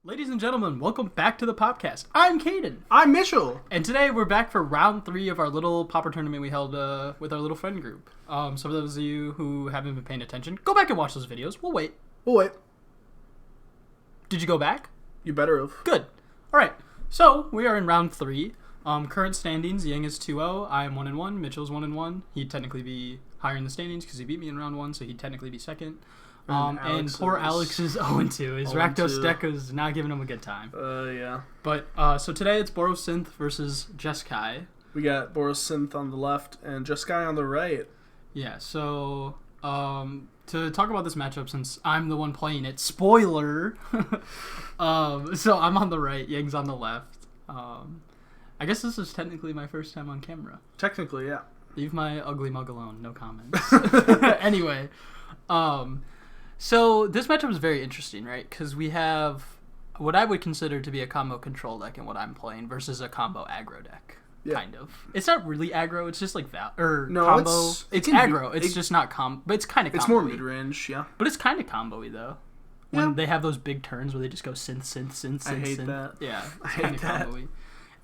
Ladies and gentlemen, welcome back to the podcast. I'm Caden. I'm Mitchell. And today we're back for round 3 of our little Pauper tournament we held with our little friend group. So for those of you who haven't been paying attention, go back and watch those videos. We'll wait. Did you go back? You better have. Good. Alright, so we are in round 3. Current standings, Yang is 2-0, I am 1-1, Mitchell's 1-1. He'd technically be higher in the standings because he beat me in round 1, so he'd technically be second. And poor Alex is 0-2. His Rakdos deck is not giving him a good time. Yeah. But, so today it's Borosynth versus Jeskai. We got Borosynth on the left and Jeskai on the right. Yeah, so, to talk about this matchup, since I'm the one playing it, spoiler! So I'm on the right, Yang's on the left. I guess this is technically my first time on camera. Technically, yeah. Leave my ugly mug alone, no comments. Anyway, so this matchup is very interesting, right? Because we have what I would consider to be a combo control deck in what I'm playing versus a combo aggro deck. Yeah. Kind of. It's not really aggro. It's just like combo. It's aggro. It's just not but it's kind of. It's more mid range, yeah. But it's kind of combo-y though. When they have those big turns where they just go synth. I hate that. Yeah, it's kind of combo-y.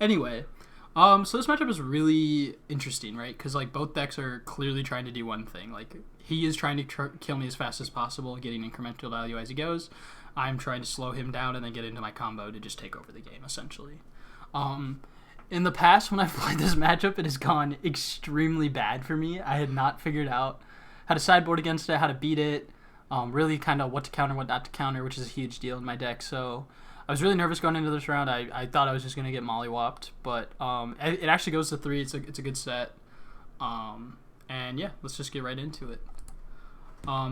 Anyway, so this matchup is really interesting, right? Because like both decks are clearly trying to do one thing. Like he is trying to kill me as fast as possible, getting incremental value as he goes. I'm trying to slow him down and then get into my combo to just take over the game, essentially. In the past, when I've played this matchup, it has gone extremely bad for me. I had not figured out how to sideboard against it, how to beat it, really kind of what to counter, what not to counter, which is a huge deal in my deck. So I was really nervous going into this round. I thought I was just going to get mollywopped, but it actually goes to 3. It's a good set. And yeah, let's just get right into it.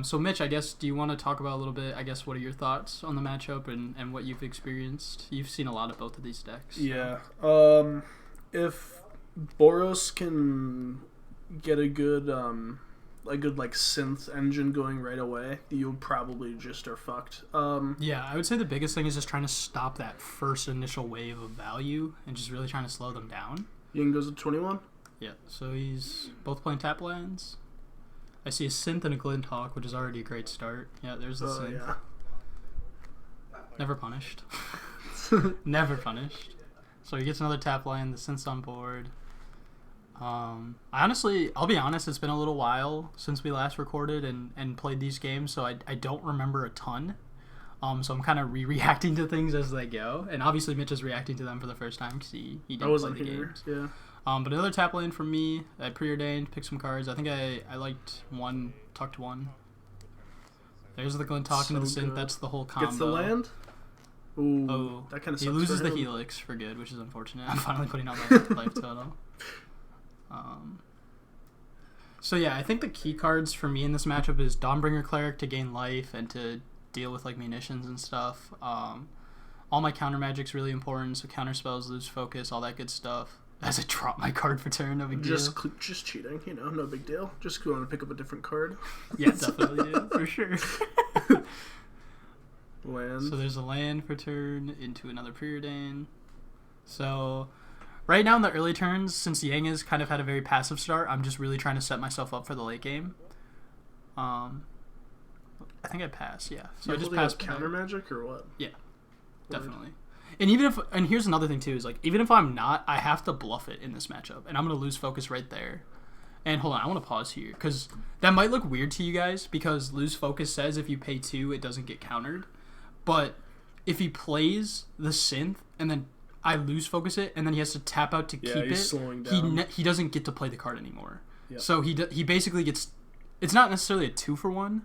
So Mitch, I guess, do you want to talk about a little bit, I guess, what are your thoughts on the matchup and what you've experienced? You've seen a lot of both of these decks. Yeah. If Boros can get a good like synth engine going right away, you probably just are fucked. Yeah, I would say the biggest thing is just trying to stop that first initial wave of value and just really trying to slow them down. Yang goes to 21? Yeah, so he's both playing tap lands. I see a synth and a Glinthawk, which is already a great start. Yeah, there's the synth. Yeah. Never punished. Never punished. So he gets another tap land, the synth's on board. I'll be honest, it's been a little while since we last recorded and played these games, so I don't remember a ton. So I'm kind of reacting to things as they go. And obviously Mitch is reacting to them for the first time because he didn't play the games. Yeah. But another tap lane from me. I preordained, picked some cards. I think I liked one, tucked one. There's the Glinthawk and the synth. Good. That's the whole combo. Gets the land? Ooh, oh, that kind of sucks. He loses for the him. Helix for good, which is unfortunate. I'm finally putting out my life total. So yeah, I think the key cards for me in this matchup is Dawnbringer Cleric to gain life and to deal with like munitions and stuff. All my counter magic's really important, so counter spells, lose focus, all that good stuff. As I drop my card for turn, no big deal. Just cheating, no big deal. Just going to pick up a different card. Yeah, definitely, yeah, for sure. Land. So there's a land for turn into another preordain. So right now in the early turns, since Yang has kind of had a very passive start, I'm just really trying to set myself up for the late game. I think I passed, yeah. So I just passed counter magic or what? Yeah, definitely. And here's another thing too, is like even if I'm not, I have to bluff it in this matchup, and I'm gonna lose focus right there. And hold on, I want to pause here because that might look weird to you guys because lose focus says if you pay 2, it doesn't get countered. But if he plays the synth and then I lose focus it, and then he has to tap out to keep it, slowing down. He doesn't get to play the card anymore. Yep. So he basically gets. It's not necessarily a 2-for-1.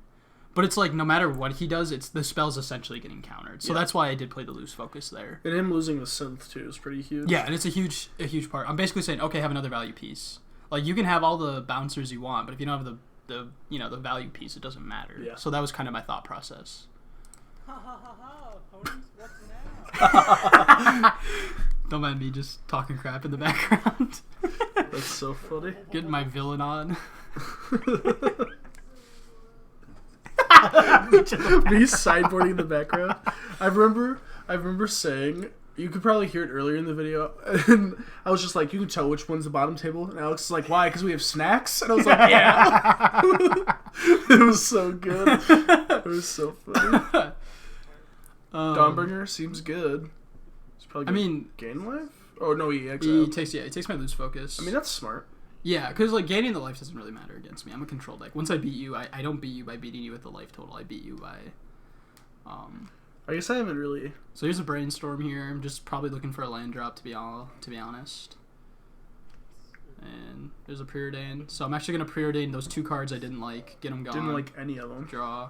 But it's like no matter what he does, the spell's essentially getting countered. So that's why I did play the loose focus there. And him losing the synth too is pretty huge. Yeah, and it's a huge part. I'm basically saying, okay, have another value piece. Like you can have all the bouncers you want, but if you don't have the value piece, it doesn't matter. Yeah. So that was kind of my thought process. Ha ha ha ha! Opponents, what's now? Don't mind me just talking crap in the background. That's so funny. Getting my villain on. Me sideboarding in the background. I remember saying, you could probably hear it earlier in the video, and I was just like, you can tell which one's the bottom table, and Alex is like, why? Because we have snacks? And I was like, yeah. It was so good. It was so funny. Dawnbringer seems good. It's probably I mean, gain life? Oh, no, he he exiled. takes my lose focus. I mean, that's smart. Yeah, because like gaining the life doesn't really matter against me. I'm a control deck. Once I beat you, I don't beat you by beating you with the life total. I beat you by. I guess I haven't really. So here's a brainstorm here. I'm just probably looking for a land drop to be honest. And there's a preordain. So I'm actually gonna preordain those 2 cards I didn't like. Get them gone. Didn't like any of them. Draw.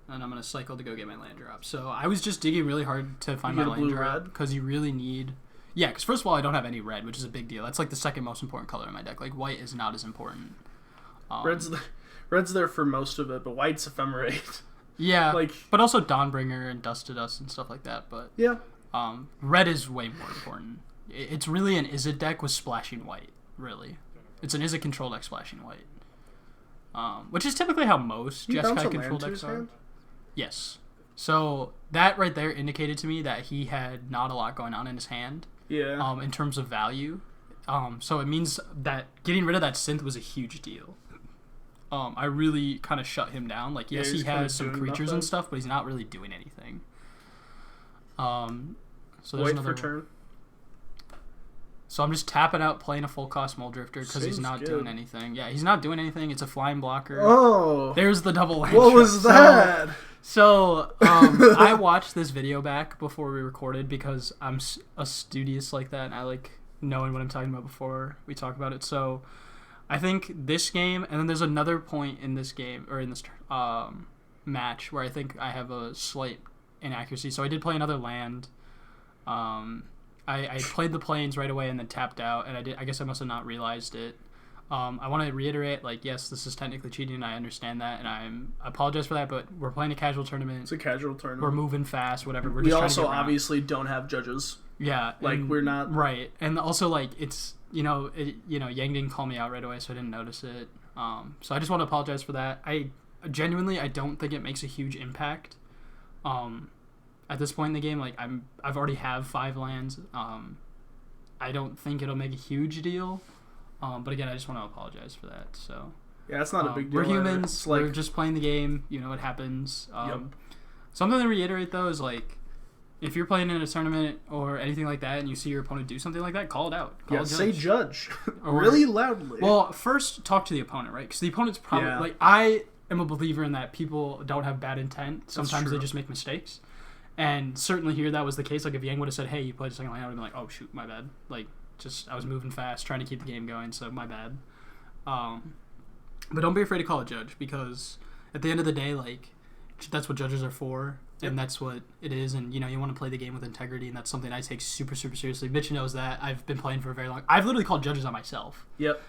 And I'm gonna cycle to go get my land drop. So I was just digging really hard to find You my get a land blue drop red? because you really need. Yeah, because first of all, I don't have any red, which is a big deal. That's like the second most important color in my deck. Like white is not as important. Red's there for most of it, but white's ephemerate. Yeah, like, but also Dawnbringer and Dust to Dust and stuff like that. But yeah. red is way more important. It's really an Izzet deck with splashing white. Really, it's an Izzet control deck splashing white. Which is typically how most You bounce Jeskai a control land to decks his are. hand? Yes. So that right there indicated to me that he had not a lot going on in his hand. Yeah. In terms of value. So it means that getting rid of that synth was a huge deal. I really kind of shut him down. Like, yes, he's he kinda has some doing creatures nothing. and stuff, but he's not really doing anything. So there's Wait another for turn. So I'm just tapping out, playing a full cost Mole Drifter because he's Seems not good. doing anything. Yeah, he's not doing anything. It's a flying blocker. Oh. There's the double land What trap. was that? So I watched this video back before we recorded because I'm a studious like that, and I like knowing what I'm talking about before we talk about it. So I think this game, and then there's another point in this game, or in this match, where I think I have a slight inaccuracy. So I did play another land. I played the planes right away and then tapped out, and I guess I must have not realized it. I want to reiterate, like, yes, this is technically cheating, and I understand that, and I apologize for that, but we're playing a casual tournament. It's a casual tournament. We're moving fast, whatever. We're We just also trying to get around. obviously don't have judges. Yeah. Like, we're not... Right. And also, like, it's, Yang didn't call me out right away, so I didn't notice it. So I just want to apologize for that. I don't think it makes a huge impact. At this point in the game, like, I've already have 5 lands. I don't think it'll make a huge deal. But again, I just want to apologize for that. So Yeah, it's not a big deal. we're either. humans. It's like... We're just playing the game. It happens. Yep. Something to reiterate though is like, if you're playing in a tournament or anything like that, and you see your opponent do something like that, call it out. Call Yeah, a say judge. Or- really loudly. Well, first talk to the opponent, right? Because the opponent's probably Yeah. like, I am a believer in that people don't have bad intent. Sometimes they true. just make mistakes. And certainly here that was the case. Like if Yang would have said, "Hey, you played a second line," I would have been like, "Oh shoot, my bad." Like I was moving fast, trying to keep the game going, so my bad. But don't be afraid to call a judge, because at the end of the day, like, that's what judges are for, and that's what it is. And you want to play the game with integrity, and that's something I take super, super seriously. Mitch knows that. I've been playing for a very long. I've literally called judges on myself. Yep.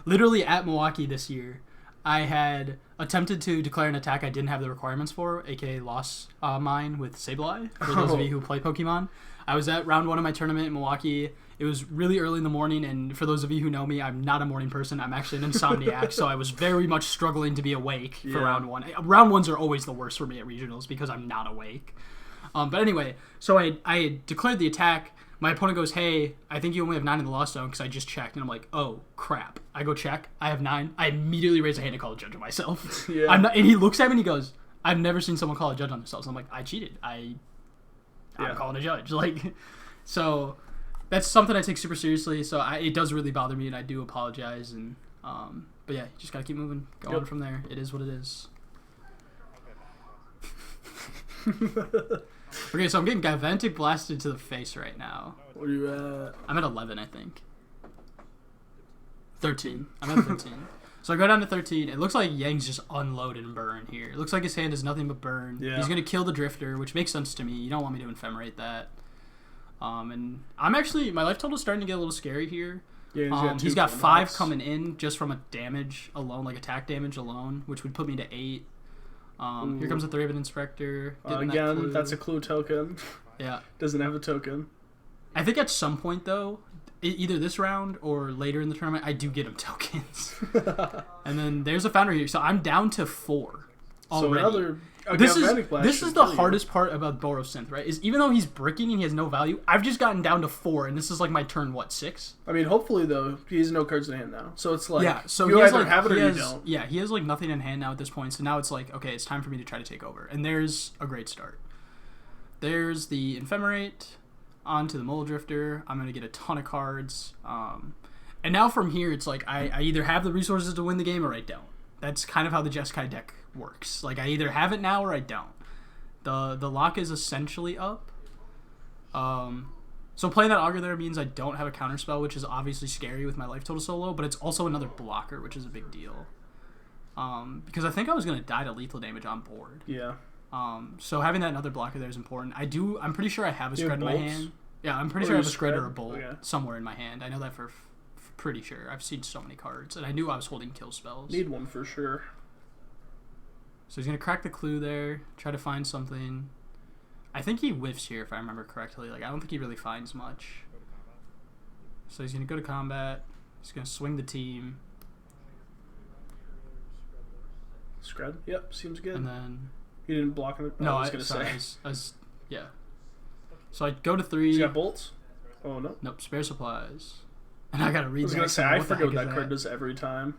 Literally at Milwaukee this year, I had attempted to declare an attack I didn't have the requirements for, aka lost mine with Sableye, for those of you who play Pokemon. I was at round 1 of my tournament in Milwaukee. It was really early in the morning, and for those of you who know me, I'm not a morning person. I'm actually an insomniac, so I was very much struggling to be awake for round 1. Round 1s are always the worst for me at regionals because I'm not awake. But anyway, so I had declared the attack. My opponent goes, "Hey, I think you only have 9 in the lost zone," because I just checked, and I'm like, "Oh crap!" I go check. I have 9. I immediately raise a hand and call a judge on myself. Yeah. I'm not, and he looks at me and he goes, "I've never seen someone call a judge on themselves." I'm like, "I cheated. I'm calling a judge." Like, so that's something I take super seriously. So it does really bother me, and I do apologize. And but yeah, you just gotta keep moving, go on from there. It is what it is. Okay, so I'm getting Gavantic blasted to the face right now. What are you at? I'm at 11, I think. 13. I'm at 13. So I go down to 13. It looks like Yang's just unload and burn here. It looks like his hand is nothing but burn. Yeah. He's going to kill the Drifter, which makes sense to me. You don't want me to ephemerate that. And I'm actually... My life total is starting to get a little scary here. Yeah, He's got 5 coming in just from a damage alone, like attack damage alone, which would put me to 8. Here comes a 3-bit Inspector. Again, that's a clue token. Yeah. Doesn't have a token. I think at some point, though, either this round or later in the tournament, I do get him tokens. And then there's a Foundry here. So I'm down to 4 already. So another... This is the hardest part about Borosynth, right? Is even though he's bricking and he has no value, I've just gotten down to 4, and this is like my turn, 6? I mean, hopefully, though, he has no cards in hand now. So it's like, yeah, so you he has, either like, have it or he you has, don't. he has like nothing in hand now at this point, so now it's like, okay, it's time for me to try to take over. And there's a great start. there's the Ephemerate onto the Mole Drifter. I'm going to get a ton of cards. And now from here, it's like I either have the resources to win the game or I don't. That's kind of how the Jeskai deck works. Like, I either have it now or I don't. The lock is essentially up. So playing that Augur there means I don't have a counterspell, which is obviously scary with my life total so low, but it's also another blocker, which is a big deal. Because I think I was going to die to lethal damage on board. Yeah. So having that another blocker there is important. I'm pretty sure I have a Scred in my bolts? hand. Yeah, I'm pretty sure I have a Scred or a Scred? Bolt Okay. somewhere in my hand. I know that for pretty sure. I've seen so many cards, and I knew I was holding kill spells. Need one for sure. So he's going to crack the clue there, try to find something. I think he whiffs here, if I remember correctly. Like, I don't think he really finds much. So he's going to go to combat. He's going to swing the team. Scred? Yep, seems good. And then... He didn't block it. No, I was going to say. Yeah. So I go to 3. He's got bolts? Oh, no. Nope, spare supplies. And I got to read I was that. going to say, I forget what heck that is card does every time.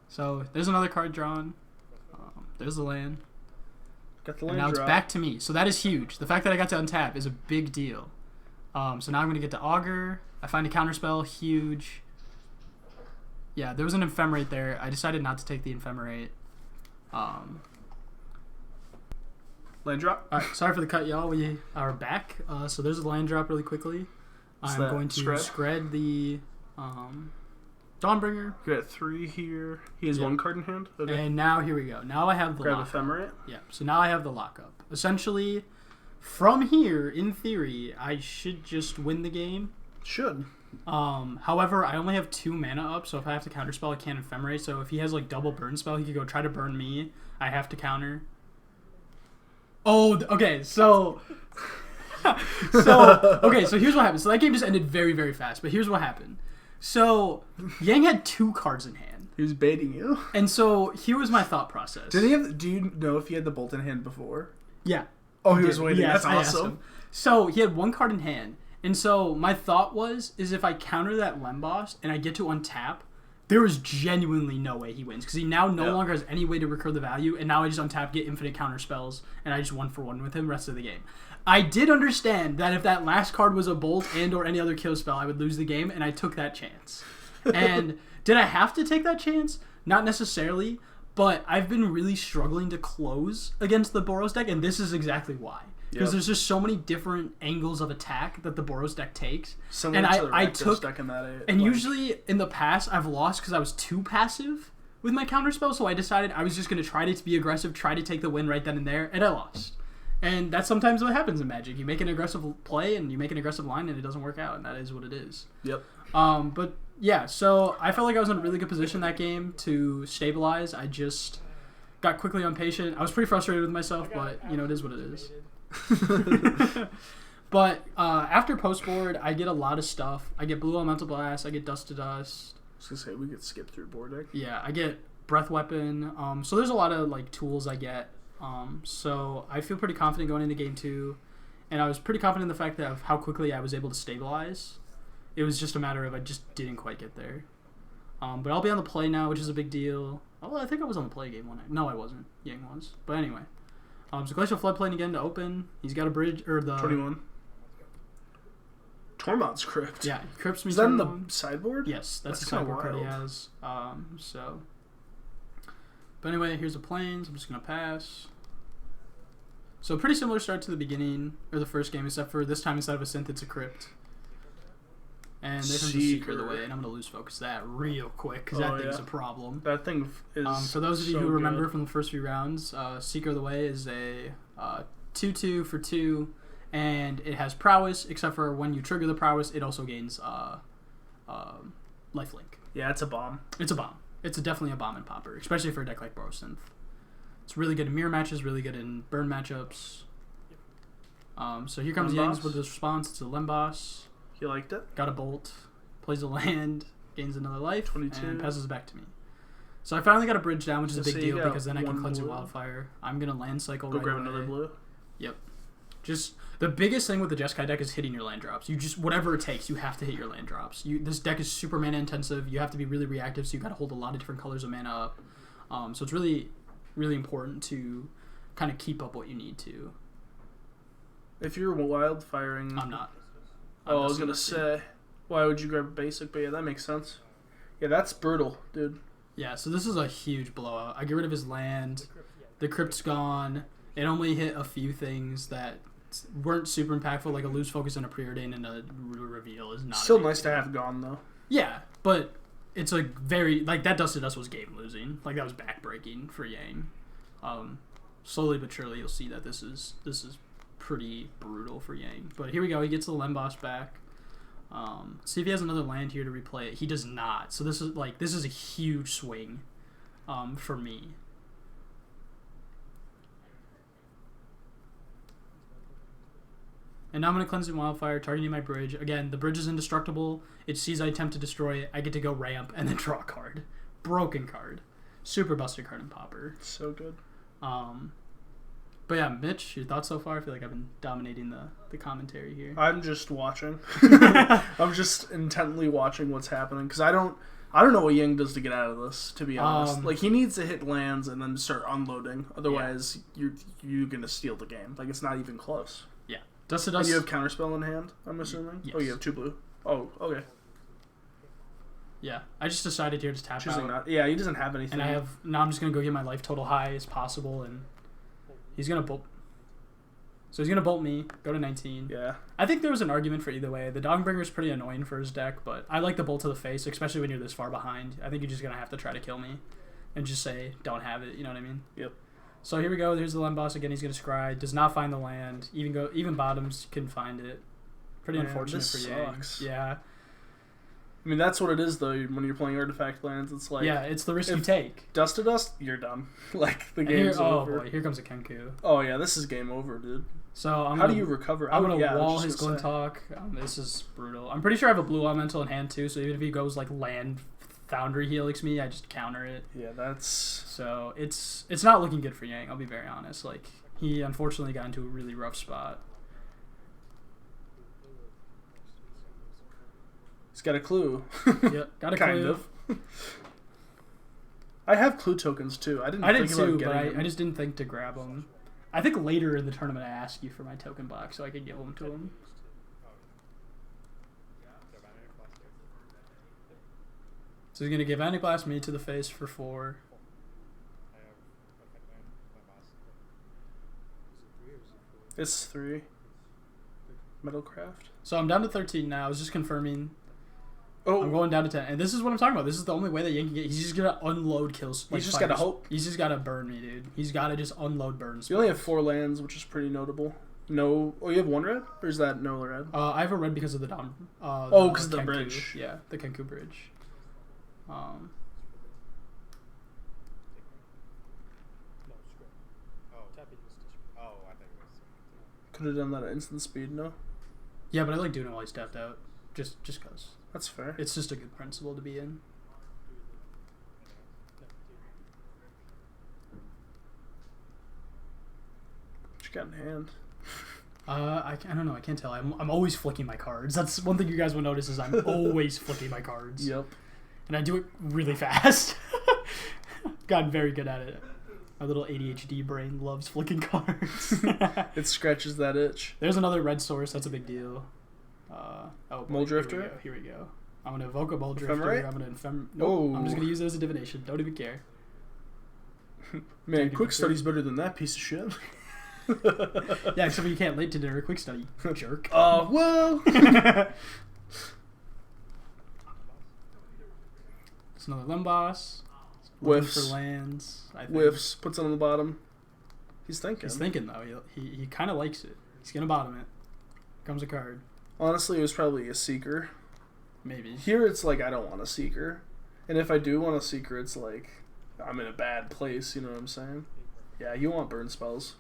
So there's another card drawn. There's the land. Got the And land now drop. it's back to me. So that is huge. The fact that I got to untap is a big deal. So now I'm going to get to Augur. I find a counterspell. Huge. Yeah, there was an Ephemerate there. I decided not to take the Ephemerate. Land drop? Alright, sorry for the cut, y'all. We are back. So there's a land drop really quickly. What's I'm that? going to Scred? Scred the Dawnbringer. You got 3 here. He has Yep. 1 card in hand? Okay. And now here we go. Now I have the Grab lockup. Ephemerate. Yeah, so now I have the lockup. Essentially, from here, in theory, I should just win the game. Should. However, I only have 2 mana up, so if I have to counterspell, I can't Ephemerate. So if he has like double burn spell, he could go try to burn me. I have to counter. Oh, okay, so... so here's what happened. So that game just ended very, very fast, but here's what happened. So, Yang had 2 cards in hand. He was baiting you. And so, here was my thought process. Did he have? Do you know if he had the bolt in hand before? Yeah. Oh, he was waiting. Yes, That's I asked awesome. him. So, he had 1 card in hand. And so, my thought is if I counter that Lemboss and I get to untap, there is genuinely no way he wins. Because he now no longer has any way to recur the value, and now I just untap, get infinite counter spells, and I just 1-for-1 with him rest of the game. I did understand that if that last card was a bolt and or any other kill spell, I would lose the game, and I took that chance. And did I have to take that chance? Not necessarily, but I've been really struggling to close against the Boros deck, and this is exactly why. Because there's just so many different angles of attack that the Boros deck takes. Similar and to the I Rakdos took deck in that and usually in the past I've lost because I was too passive with my counterspell, so I decided I was just going to try to be aggressive, try to take the win right then and there, and I lost. And that's sometimes what happens in Magic. You make an aggressive play and you make an aggressive line and it doesn't work out, and that is what it is. Yep. But yeah, so I felt like I was in a really good position that game to stabilize. I just got quickly impatient. I was pretty frustrated with myself, but you know, it is what it is. But after post board, I get a lot of stuff. I get Blue Elemental Blast. I get Dust to Dust. I was gonna say we could skip through board deck. Yeah, I get Breath Weapon. So there's a lot of like tools I get. So I feel pretty confident going into game 2, and I was pretty confident in the fact that of how quickly I was able to stabilize. It was just a matter of I just didn't quite get there. But I'll be on the play now, which is a big deal. Oh, I think I was on the play game one night. No, I wasn't. Yang was. But anyway. So Glacial Floodplain again to open. He's got a bridge, or the... 21. Tormod's Crypt. Yeah, he crypts me. Is that in the turn one. sideboard? Yes, that's the kinda sideboard card he wild. has. So... But anyway, here's the plains. I'm just going to pass. So pretty similar start to the beginning, or the first game, except for this time instead of a synth, it's a crypt. And there's a Seeker the way, and I'm going to lose focus that real quick, because that thing's a problem. That thing is For those of you so who remember good. from the first few rounds, Seeker of the Way is a 2/2 for 2, and it has prowess, except for when you trigger the prowess, it also gains lifelink. Yeah, it's a bomb. It's a bomb. It's definitely a bomb and popper, especially for a deck like Borosynth. It's really good in mirror matches, really good in burn matchups. So here comes Lemboss. Yangs with his response. It's a Lemboss. He liked it. Got a bolt. Plays a land. Gains another life. 22. And passes it back to me. So I finally got a bridge down, which is a So big you deal got because then I can one cleanse a blue. Wildfire. I'm going to land cycle Go right grab away. another blue. Yep. Just the biggest thing with the Jeskai deck is hitting your land drops. You just, whatever it takes, you have to hit your land drops. This deck is super mana intensive. You have to be really reactive, so you got to hold a lot of different colors of mana up. So it's really, really important to kind of keep up what you need to. If you're wild firing... I'm not. I was going to say, why would you grab a basic? But yeah, that makes sense. Yeah, that's brutal, dude. Yeah, so this is a huge blowout. I get rid of his land. The crypt's gone. It only hit a few things that weren't super impactful, like a loose focus and a preordain and a reveal is not. Still nice to have gone, though. Yeah, but it's a very, like, that Dusted Us was game losing. Like, that was backbreaking for Yang. Slowly but surely you'll see that this is pretty brutal for Yang. But here we go. He gets the Lemboss back. See if he has another land here to replay it. He does not. So this is a huge swing for me. And now I'm going to Cleansing Wildfire, targeting my bridge. Again, the bridge is indestructible. It sees I attempt to destroy it. I get to go ramp and then draw a card. Broken card. Super busted card in Pauper. So good. But yeah, Mitch, your thoughts so far? I feel like I've been dominating the commentary here. I'm just watching. I'm just intently watching what's happening because I don't know what Yang does to get out of this. To be honest, like he needs to hit lands and then start unloading. Otherwise, you're gonna steal the game. Like it's not even close. Yeah, Dusted And Us. you have Counterspell in hand. I'm assuming. Yes. Oh, you have 2 blue. Oh, okay. Yeah, I just decided here to tap Choosing out. not. Yeah, he doesn't have anything. And now I'm just gonna go get my life total high as possible, and he's gonna bolt. So he's gonna bolt me, go to 19. Yeah. I think there was an argument for either way. The Dogbringer is pretty annoying for his deck, but I like the bolt to the face, especially when you're this far behind. I think you're just gonna have to try to kill me, and just say don't have it. You know what I mean? Yep. So here we go. There's the Lemboss again. He's gonna scry. Does not find the land. Even bottoms can find it. Pretty unfortunate this for Yang. sucks. Yeah. I mean, that's what it is, though. When you're playing artifact lands, it's like... Yeah, it's the risk you take. Dust to dust, you're done. Like, the And game's over. Oh, boy. Here comes a Kenku. Oh, yeah, this is game over, dude. So How do you recover? I'm going to I was wall just his gonna say. Glintalk. This is brutal. I'm pretty sure I have a blue elemental in hand, too, so even if he goes, like, land Foundry Helix me, I just counter it. Yeah, that's... So it's not looking good for Yang, I'll be very honest. Like, he unfortunately got into a really rough spot. He's got a clue. Yep, got a kind clue. of. I have clue tokens, too. I did too, about but getting them. I just didn't think to grab them. I think later in the tournament I asked you for my token box so I could give them to him. So he's going to give Antiblast me to the face for 4. It's 3. Metalcraft. So I'm down to 13 now. I was just confirming. Oh, I'm going down to 10. And this is what I'm talking about. This is the only way that Yang can get. He's just going to unload kills. He's just gotta hope. He's just got to burn me, dude. He's got to just unload burns. you only have 4 lands, which is pretty notable. No... Oh, you have 1 red? Or is that no red? I have a red because of the Dom. Because of the Kenku. bridge. Yeah, the Kenku bridge. Could have done that at instant speed, no? Yeah, but I like doing it while he's tapped out. Just because. That's fair. It's just a good principle to be in. What you got in hand? I don't know. I can't tell. I'm always flicking my cards. That's one thing you guys will notice is I'm always flicking my cards. Yep. And I do it really fast. Gotten very good at it. My little ADHD brain loves flicking cards. It scratches that itch. There's another red source. That's a big deal. Mole Drifter? Here we go. I'm going to evoke a Mole Drifter. Ephemerate? I'm going to Oh. I'm just going to use it as a divination. Don't even care. Man, quick study's better than that piece of shit. Yeah, except for you can't late to dinner quick study. Jerk. Well. It's another Lemboss. Whiffs. For lands. I think. Whiffs. Puts it on the bottom. He's thinking. He's thinking, though. He kind of likes it. He's going to bottom it. Comes a card. Honestly, it was probably a Seeker. Maybe. Here, it's like, I don't want a Seeker. And if I do want a Seeker, it's like, I'm in a bad place, you know what I'm saying? Yeah, you want burn spells.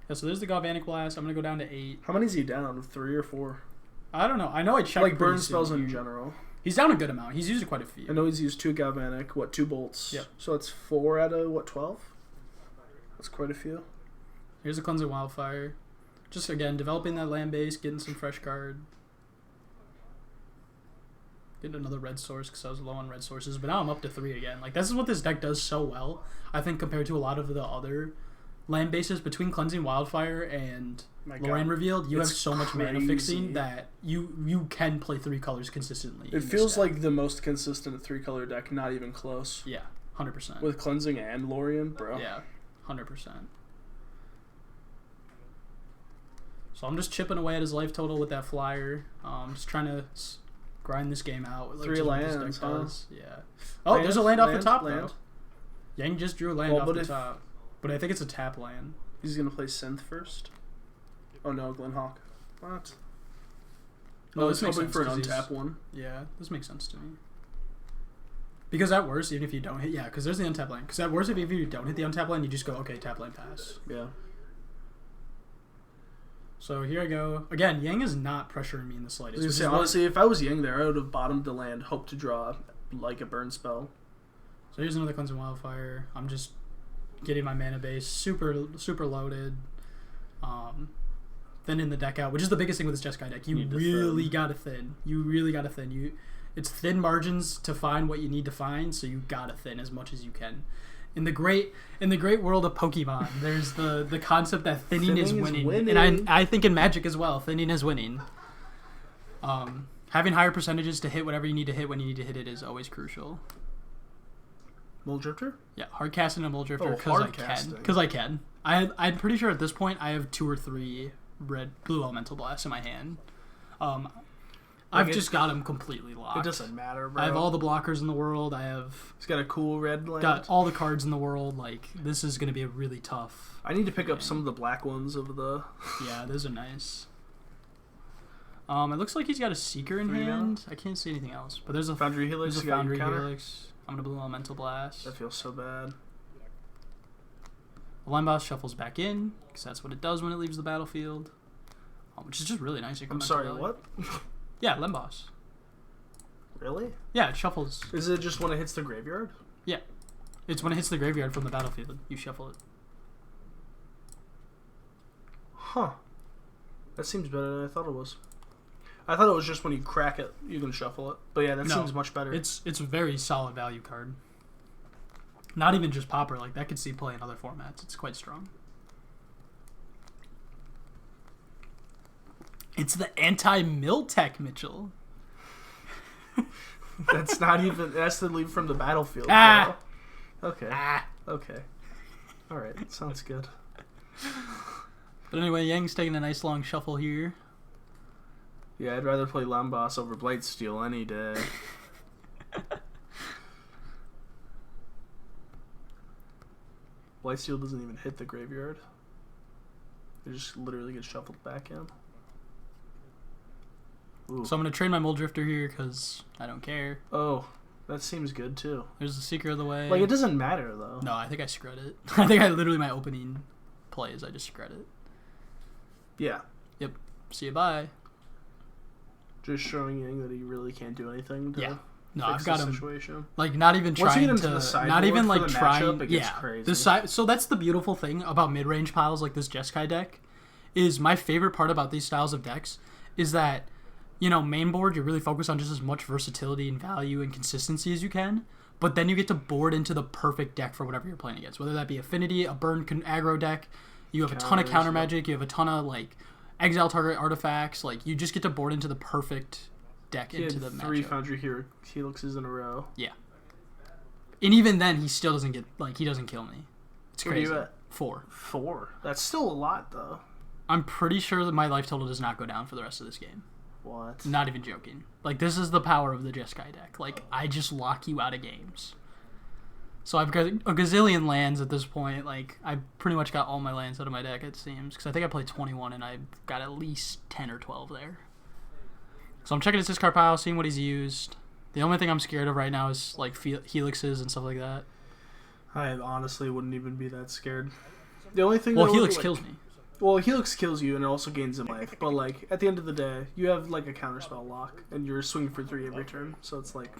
Yeah, so there's the Galvanic Blast. I'm going to go down to 8. How many's he down? 3 or 4? I don't know. I know I checked Like, burn pretty spells soon in here. general. He's down a good amount. He's used quite a few. I know he's used 2 Galvanic, 2 bolts? Yep. So that's 4 out of, 12? That's quite a few. Here's a Cleansing Wildfire. Just, again, developing that land base, getting some fresh card. Getting another red source because I was low on red sources. But now I'm up to 3 again. Like, this is what this deck does so well, I think, compared to a lot of the other land bases between Cleansing Wildfire and My Lorraine God. Revealed. You have It's so much mana crazy. fixing that you can play 3 colors consistently. It in feels this deck. like the most consistent 3-color deck, not even close. Yeah, 100%. With Cleansing and Lorien, bro. Yeah, 100%. So I'm just chipping away at his life total with that flyer. Just trying to grind this game out. Like, 3 just what this lands, deck huh? does. Yeah. Oh, there's a land off the top, land. though. Yang just drew a land Well, off but the if- top. But I think it's a tap land. He's gonna play Synth first. Oh no, Glenhawk. What? No, Oh, this he's makes hoping sense for an 'cause he's- untap one. Yeah, this makes sense to me. Because at worst, even if you don't hit... Yeah, because there's the untap land. Because at worst, if you don't hit the untap land, you just go, okay, tap land, pass. Yeah. So here I go. Again, Yang is not pressuring me in the I slightest. was gonna which say, is what- honestly, if I was Yang there, I would have bottomed the land, hoped to draw like a burn spell. So here's another Cleansing Wildfire. I'm just getting my mana base super loaded. Thinning the deck out, which is the biggest thing with this Jeskai deck. You Need to really thin. gotta thin. You really gotta thin. It's thin margins to find what you need to find, so you gotta thin as much as you can. In the great world of Pokemon, there's the concept that thinning is winning. And I think in Magic as well, thinning is winning. Having higher percentages to hit whatever you need to hit when you need to hit it is always crucial. Mole Drifter? Yeah, hard casting a Mole Drifter Oh, because I hard can. casting. Because I can. I'm pretty sure at this point I have 2 or 3 blue elemental blasts in my hand. I've just got them completely locked. It doesn't matter, bro. I have all the blockers in the world. I have He's got a cool red land. got all the cards in the world. Like, this is going to be a really tough. I need to pick up some of the black ones of the... Yeah, those are nice. It looks like he's got a Seeker in 3 hand. I can't see anything else. But there's a Foundry Helix. There's a You got your Foundry counter? Helix. I'm going to blue elemental blast. That feels so bad. The Line Boss shuffles back in, because that's what it does when it leaves the battlefield. Which is just really nice. I'm sorry, incremental. what? Yeah, Lemboss. Really? Yeah, it shuffles. Is it just when it hits the graveyard? Yeah. It's when it hits the graveyard from the battlefield. You shuffle it. Huh. That seems better than I thought it was. I thought it was just when you crack it, you can shuffle it. But yeah, that No, seems much better. It's a very solid value card. Not even just Pauper. Like, that could see play in other formats. It's quite strong. It's the anti-Miltech, Mitchell. That's not even... It has to leave from the battlefield. Ah! Bro. Okay. Ah. Okay. Alright, sounds good. But anyway, Yang's taking a nice long shuffle here. Yeah, I'd rather play Lambos over Blightsteel any day. Blightsteel doesn't even hit the graveyard. It just literally gets shuffled back in. Ooh. So I'm going to trade my Mole Drifter here because I don't care. Oh, that seems good too. There's the Seeker of the Way. Like, it doesn't matter though. No, I think I screwed it. I think I literally, my opening plays, I just screwed it. Yeah. Yep. See you, bye. Just showing Yang that he really can't do anything to Yeah. No, fix I've got the him. situation. Like, not even Once you get trying into to, the sideboard not even for like the trying. matchup, it gets Yeah, crazy. so that's the beautiful thing about mid-range piles like this Jeskai deck. Is my favorite part about these styles of decks is that, you know, main board you're really focused on just as much versatility and value and consistency as you can, but then you get to board into the perfect deck for whatever you're playing against. Whether that be Affinity, a burn aggro deck, you have a ton of Counters, counter yeah. magic, you have a ton of like exile target artifacts. Like, you just get to board into the perfect deck He into had the 3 matchup. Foundry Helixes in a row. Yeah. And even then, he still doesn't get, like, he doesn't kill me. It's Where are crazy. you at? 4. 4. That's still a lot though. I'm pretty sure that my life total does not go down for the rest of this game. What? Not even joking. Like, this is the power of the Jeskai deck. Like, I just lock you out of games. So I've got a gazillion lands at this point. Like, I pretty much got all my lands out of my deck, it seems. Because I think I played 21 and I got at least 10 or 12 there. So I'm checking his discard pile, seeing what he's used. The only thing I'm scared of right now is, like, Helixes and stuff like that. I honestly wouldn't even be that scared. The only thing Well, that Helix would, like, kills me. Well, Helix kills you and it also gains in life. But like at the end of the day, you have like a counterspell lock and you're swinging for 3 every turn. So it's like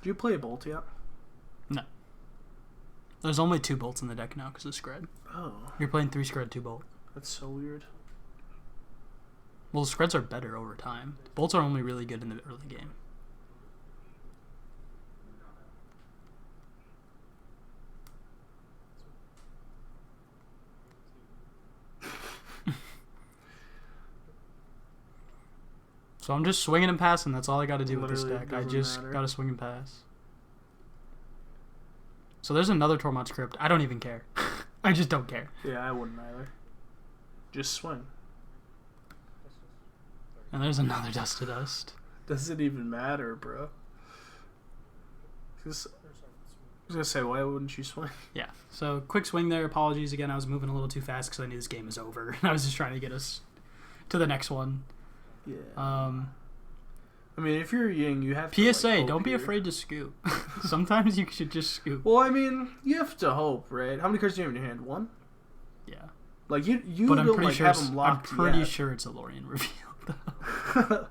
do you play a bolt yet? No. There's only 2 bolts in the deck now because of Scred. Oh, You're playing 3 Scred, 2 bolt. that's so weird. Well, the Screds are better over time. Bolts are only really good in the early game. So I'm just swinging and passing. That's all I got to do with this Literally deck. I doesn't just matter. got to swing and pass. So there's another Tormod script. I don't even care. I just don't care. Yeah, I wouldn't either. Just swing. And there's another Dust to Dust. Doesn't even matter, bro. I was gonna say, why wouldn't you swing? Yeah. So quick swing there. Apologies again. I was moving a little too fast because I knew this game was over. I was just trying to get us to the next one. Yeah. Um, I mean, if you're Ying, you have to. PSA, like, don't be here. afraid to scoop. Sometimes you should just scoop. Well, I mean, you have to hope, right? How many cards do you have in your hand? One. Yeah. Like you But I'm don't pretty like sure have it's, him I'm locked pretty yet. sure it's a Lorien reveal.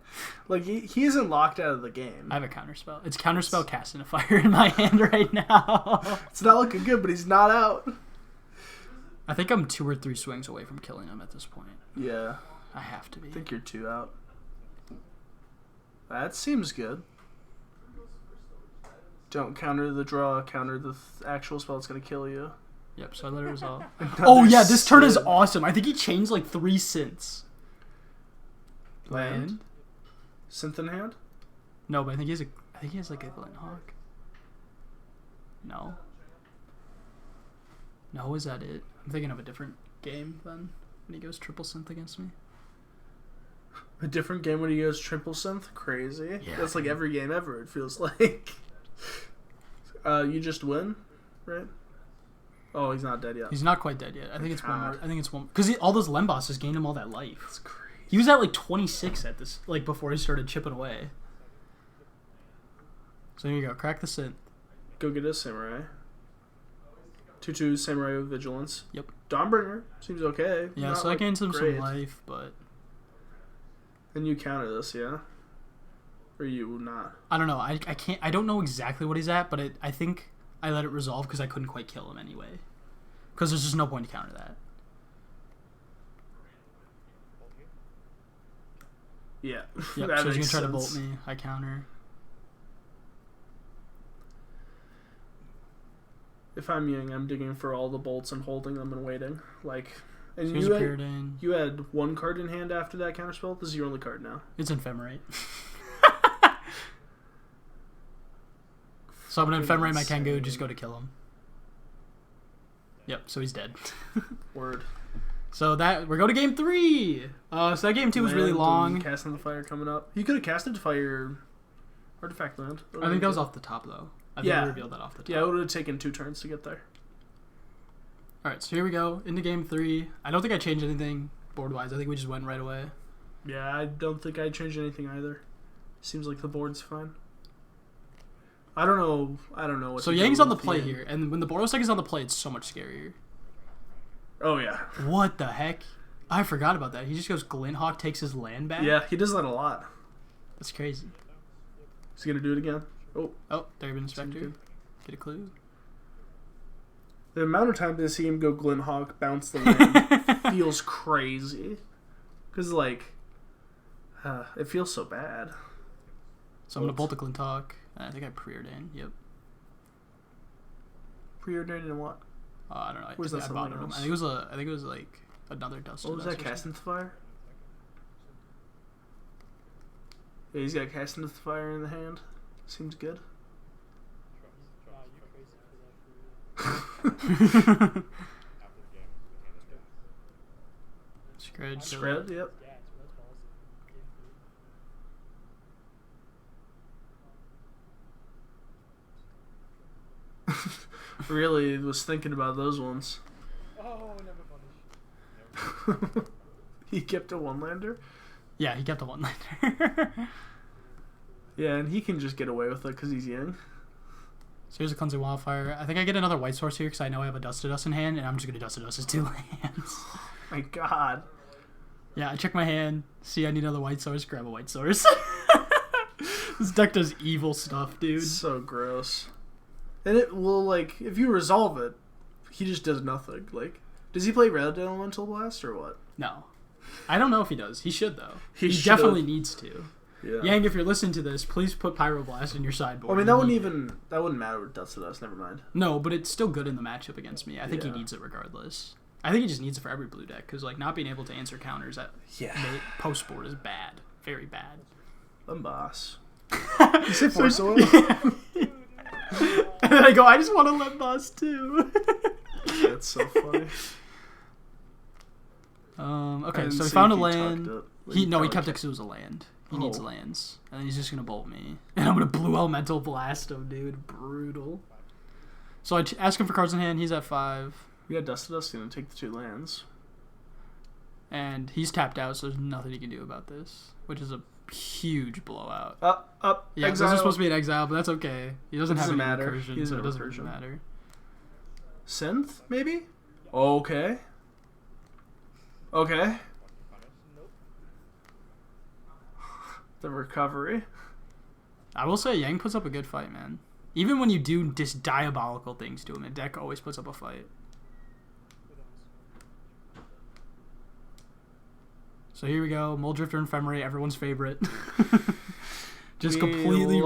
Like he isn't locked out of the game. I have a counterspell. It's counterspell casting a fire in my hand right now. It's not looking good, but he's not out. I think I'm 2 or 3 swings away from killing him at this point. Yeah, I have to be. I think you're 2 out. That seems good. Don't counter the draw, counter the actual spell that's gonna kill you. Yep, so I let it resolve. Another Oh yeah, this turn is sin. awesome. I think he changed like 3 synths. Land. Synth in hand? No, but I think he has like a Glint Hawk. No. No, is that it? I'm thinking of a different game then when he goes triple synth against me. A different game when he goes triple synth? Crazy. Yeah. That's like every game ever, it feels like. You just win, right? Oh, he's not dead yet. He's not quite dead yet. I think it's one more. God. I think it's one because all those Lem bosses gained him all that life. That's crazy. He was at like 26 at this, like before he started chipping away. So here you go. Crack the synth. Go get a samurai. 2/2 samurai with vigilance. Yep. Dawnbringer seems okay. Yeah, Not, so I like, gained some great. life, but And you counter this, yeah? Or you not? I don't know. I can't. I don't know exactly what he's at, but I think I let it resolve because I couldn't quite kill him anyway. Because there's just no point to counter that. Yeah. Yep. That So he's gonna makes try to sense. bolt me. I counter. If I'm Ying, I'm digging for all the bolts and holding them and waiting. Like, and So he's you appeared had, in. you had 1 card in hand after that counterspell. This is your only card now. It's Ephemerate. So I'm gonna Ephemerate my Kengu, just go to kill him. Yep. So he's dead. Word. So that we're going to game 3. So that game 2 was really Land long. and Casting the fire coming up. You could have casted fire artifact land. I think that was off the top though. I think Yeah. we revealed that off the top. Yeah, it would have taken 2 turns to get there. Alright, so here we go. Into game 3. I don't think I changed anything board-wise. I think we just went right away. Yeah, I don't think I changed anything either. Seems like the board's fine. I don't know what. So to do Yang's on the with play Yang. here, and when the Boros deck is on the play, it's so much scarier. Oh yeah. What the heck? I forgot about that. He just goes Glint Hawk, takes his land back? Yeah, he does that a lot. That's crazy. Is he gonna do it again? Oh, Oh, there you Inspector. good. Get a clue. the amount of time to see him go Glint Hawk, bounce the land feels crazy. Cause like, it feels so bad. So I'm going to bolt a Glint Hawk. I think I preordained. Yep. Preordained and what? I don't know. Was that I something bothered him. else? I think it was like another Dust. What was that? Casting the fire? Yeah, he's got casting the fire in the hand. Seems good. Scred. Spread, yep. Really was thinking about those ones. Oh, never punish. He kept a one-lander. Yeah, he got the one lander. Yeah, and he can just get away with it because he's young. So here's a Cleansing Wildfire. I think I get another white source here because I know I have a Dust to Dust in hand, and I'm just going to Dust to Dust his 2 lands. My God. Yeah, I check my hand, see I need another white source, grab a white source. This deck does evil stuff, dude. It's so gross. And it will, like, if you resolve it, he just does nothing. Like, does he play Red Elemental Blast or what? No. I don't know if he does. He should, though. He should. Definitely needs to. Yeah. Yang, if you're listening to this, please put Pyroblast in your sideboard. I mean, that wouldn't matter with Dust to Dust. Never mind. No, but it's still good in the matchup against me. I think he Yeah. needs it regardless. I think he just needs it for every blue deck, because, like, not being able to answer counters at Yeah. post board is bad. Very bad. Boss. You say Force Oil? And then I go, I just want to let boss too. That's so funny. Okay, so he found a land. He kept it it. because it was a land. He needs lands, and then he's just gonna bolt me, and I'm gonna blue elemental blast him, dude. Brutal. So I ask him for cards in hand. He's at 5, We got Dust to Dust gonna take the 2 lands. and he's tapped out, so there's nothing he can do about this, which is a huge blowout. Up. Yeah, Exile. this is supposed to be an exile, but that's okay. He doesn't have any matter. recursion, He doesn't so it have doesn't recursion. matter. Synth, maybe? Okay. Okay. The recovery. I will say Yang puts up a good fight, man. Even when you do just diabolical things to him, the deck always puts up a fight. So here we go, Muldrifter and Ephemerate, everyone's favorite. Just completely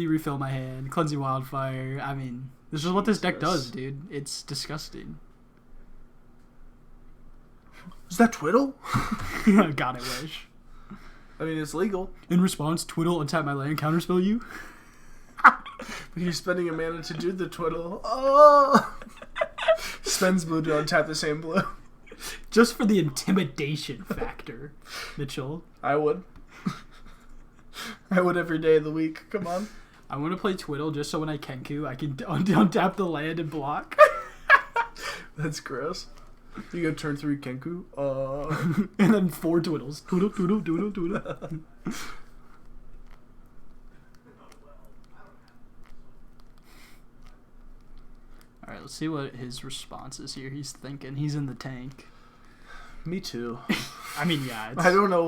refill my hand. Cleansing Wildfire. I mean, this is what this deck does, dude. It's disgusting. Is that Twiddle? God, I wish. I mean, it's legal. In response, Twiddle, untap my land, counterspell you. You're spending a mana to do the Twiddle. Oh! Spends blue to untap the same blue. Just for the intimidation factor, Mitchell. I would. I would every day of the week. Come on. I want to play Twiddle just so when I Kenku, I can untap the land and block. That's gross. You go turn 3 Kenku. And then 4 Twiddles. Twiddle, twiddle, twiddle, twiddle. Alright, let's see what his response is here. He's thinking. He's in the tank. Me too. I mean, yeah. I don't know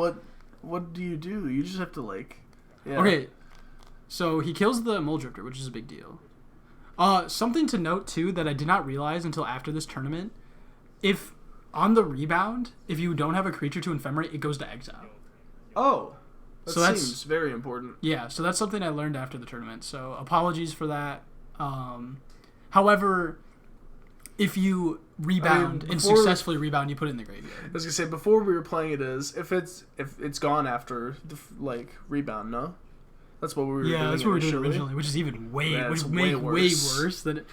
what do. You just have to like... Yeah. Okay, so he kills the Muldrifter, which is a big deal. Something to note, too, that I did not realize until after this tournament. If, on the rebound, if you don't have a creature to Ephemerate, it goes to exile. Oh. That So that's- seems very important. Yeah, so that's something I learned after the tournament. So apologies for that. However, if you rebound and before- successfully rebound, you put it in the graveyard. I was gonna say before we were playing it is if it's gone after the rebound, no? That's what we were doing. Yeah, that's what we were doing initially. originally, which is even way, Yeah, which it's made way way worse. worse than it.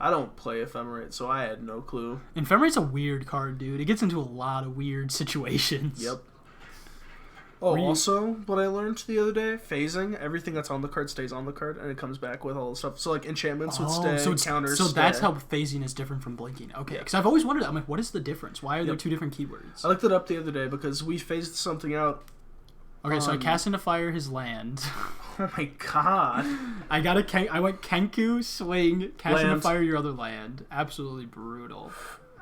I don't play Ephemerate, so I had no clue. Ephemerate's a weird card, dude. It gets into a lot of weird situations. Yep. Oh, you- also, what I learned the other day, phasing, everything that's on the card stays on the card, and it comes back with all the stuff. So, like, enchantments would stay, counters so stay. that's how phasing is different from blinking. Okay, because I've always wondered, I'm like, what is the difference? Why are there two different keywords? I looked it up the other day because we phased something out. Okay, so I cast into fire his land. Oh my god. I went Kenku, swing, cast into Land. fire your other land. Absolutely brutal.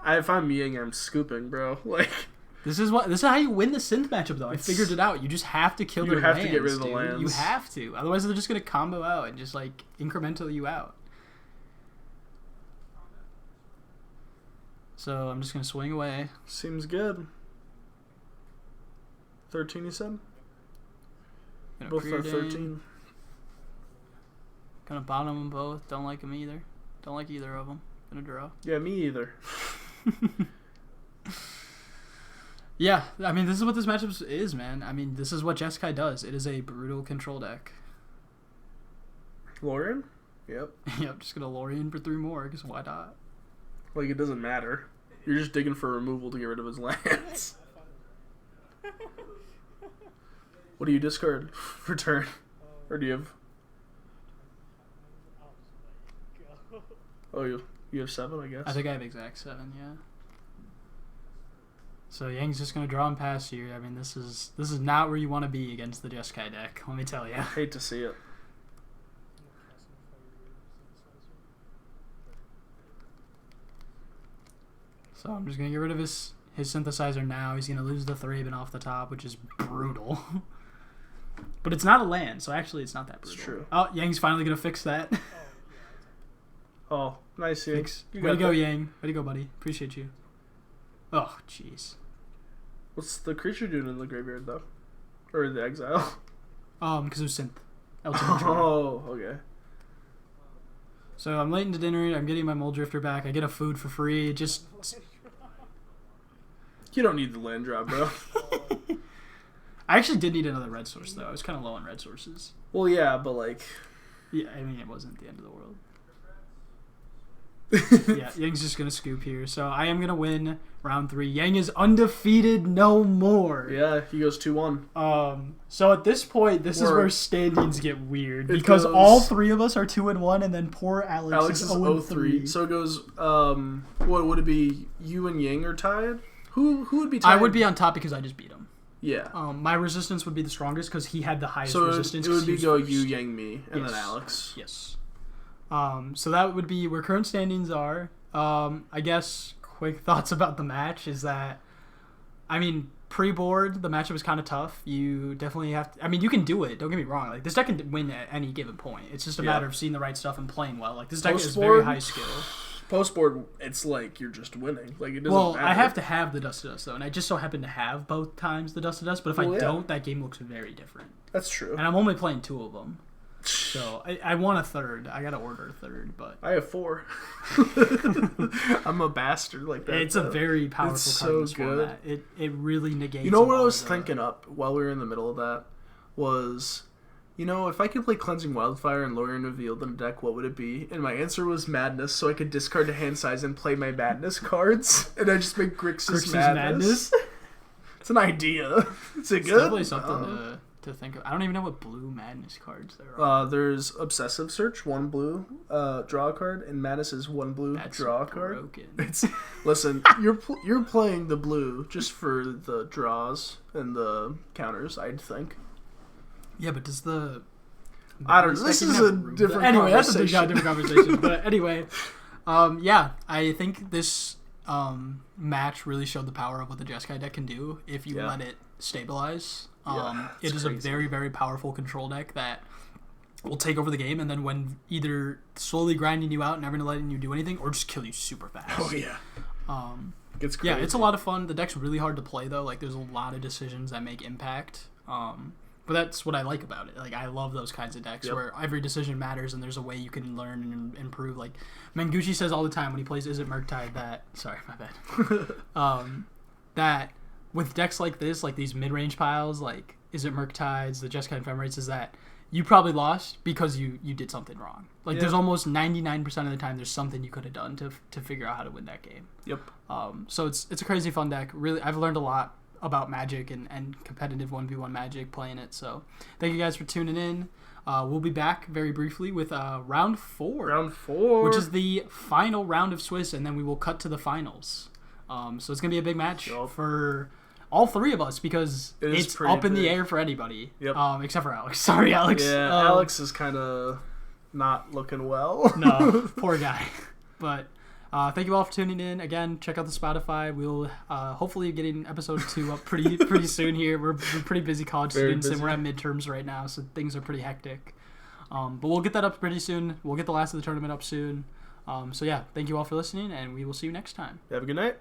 If I'm Ying, I'm scooping, bro. Like, This is how you win the synth matchup, though. I figured it out. You just have to kill You their have lands. to get rid of the dude. lands. You have to. Otherwise, they're just gonna combo out and just like incrementally you out. So I'm just gonna swing away. seems good. 13, you said? Gonna Both are preordain. 13. Gonna bottom them both. Don't like them either. Don't like either of them. Gonna draw. Yeah, me either. Yeah, I mean, this is what this matchup is, man. I mean, this is what Jeskai does. It is a brutal control deck. Lauren? Yep. Yep, just gonna Lorien for 3 more, because why not? Like, it doesn't matter. You're just digging for removal to get rid of his lands. What do you discard? Return. Or do you have... Oh, you have 7, I guess? I think I have exact 7, yeah. So Yang's just gonna draw and pass here. I mean, this is not where you want to be against the Jeskai deck. Let me tell you. Hate to see it. So I'm just gonna get rid of his synthesizer now. He's gonna lose the Thraben off the top, which is brutal. But it's not a land, so actually it's not that brutal. It's true. Oh, Yang's finally gonna fix that. Oh, nice, Yang. Fix. You Way to got go, that. Yang. Way to go, buddy. Appreciate you. Oh, jeez. What's the creature doing in the graveyard, though? Or the exile? Because it was synth. Ultimate Trigger. Oh, okay. So I'm late into dinner. I'm getting my Muldrifter back. I get a food for free. It just You don't need the land drop, bro. I actually did need another red source, though. I was kind of low on red sources. Well, yeah, but like... Yeah, I mean, it wasn't the end of the world. Yeah, Yang's just going to scoop here. So I am going to win round 3. Yang is undefeated no more. Yeah, he goes 2-1. So at this point, this is Or- where standings get weird. It Because goes- all 3 of us are 2-1, and then poor Alex is is 0-3. 0-3. So it goes, what would it be? You and Yang are tied? Who would be tied? I would be on top because I just beat him. Yeah. My resistance would be the strongest because he had the highest So resistance. it would 'cause he be was go first. you, Yang, me, and Yes. then Alex. Yes. So that would be where current standings are. I guess quick thoughts about the match is that, I mean, pre-board, the matchup was kind of tough. You definitely have to, I mean, you can do it. Don't get me wrong. Like, this deck can win at any given point. It's just a matter of seeing the right stuff and playing well. Like, this deck is very Post-board? high skill. Post-board, it's like you're just winning. Like, it doesn't Well, matter. I have to have the Dust to Dust, though, and I just so happen to have both times the Dust to Dust, but if I Well, yeah. don't, that game looks very different. That's true. And I'm only playing 2 of them. So, I want a third. I gotta order a third, but... I have 4. I'm a bastard like that. It's a though. very powerful It's card in so this good. format. It really negates. You know a what I lot was of the- thinking up while we were in the middle of that was, you know, if I could play Cleansing Wildfire and Lorien Revealed in a deck, what would it be? And my answer was Madness, so I could discard a hand size and play my Madness cards, and I just make Grixis Madness. It's an idea. Is it It's good? definitely something to think of. I don't even know what blue Madness cards there are. There's Obsessive Search, 1 blue, draw a card, and Madness is 1 blue, That's draw a card. broken. It's listen, you're playing the blue just for the draws and the counters, I'd think. Yeah, but does the... I don't know. This is a different Anyway, that's a big, conversation. different conversation. But anyway, yeah, I think this match really showed the power of what the Jeskai deck can do if you Yeah. let it stabilize. Yeah, It it's is crazy. a very, very powerful control deck that will take over the game, and then when either slowly grinding you out, never letting you do anything, or just kill you super fast. Oh yeah, it's crazy. Yeah, it's a lot of fun. The deck's really hard to play though. Like, there's a lot of decisions that make impact. But that's what I like about it. Like, I love those kinds of decks where every decision matters and there's a way you can learn and improve. Like, Manguchi says all the time when he plays Is It Murktide that... Sorry, my bad. That with decks like this, like these mid-range piles, like Is It Murktides, the Jeskai Ephemerate, is that you probably lost because you did something wrong. Like, there's almost 99% of the time there's something you could have done to figure out how to win that game. Yep. So it's a crazy fun deck. Really, I've learned a lot about Magic and competitive 1v1 Magic playing it. So thank you guys for tuning in. We'll be back very briefly with round 4. Round 4. Which is the final round of Swiss, and then we will cut to the finals. So it's going to be a big match for all 3 of us because it's pretty up in the big. air for anybody. Yep. Except for Alex. Sorry, Alex. Yeah, Alex is kind of not looking well. No, poor guy. But thank you all for tuning in. Again, check out the Spotify. We'll hopefully getting episode 2 up pretty soon here. We're pretty busy college Very students, and busy. we're at midterms right now, so things are pretty hectic. But we'll get that up pretty soon. We'll get the last of the tournament up soon. So yeah, thank you all for listening, and we will see you next time. Have a good night.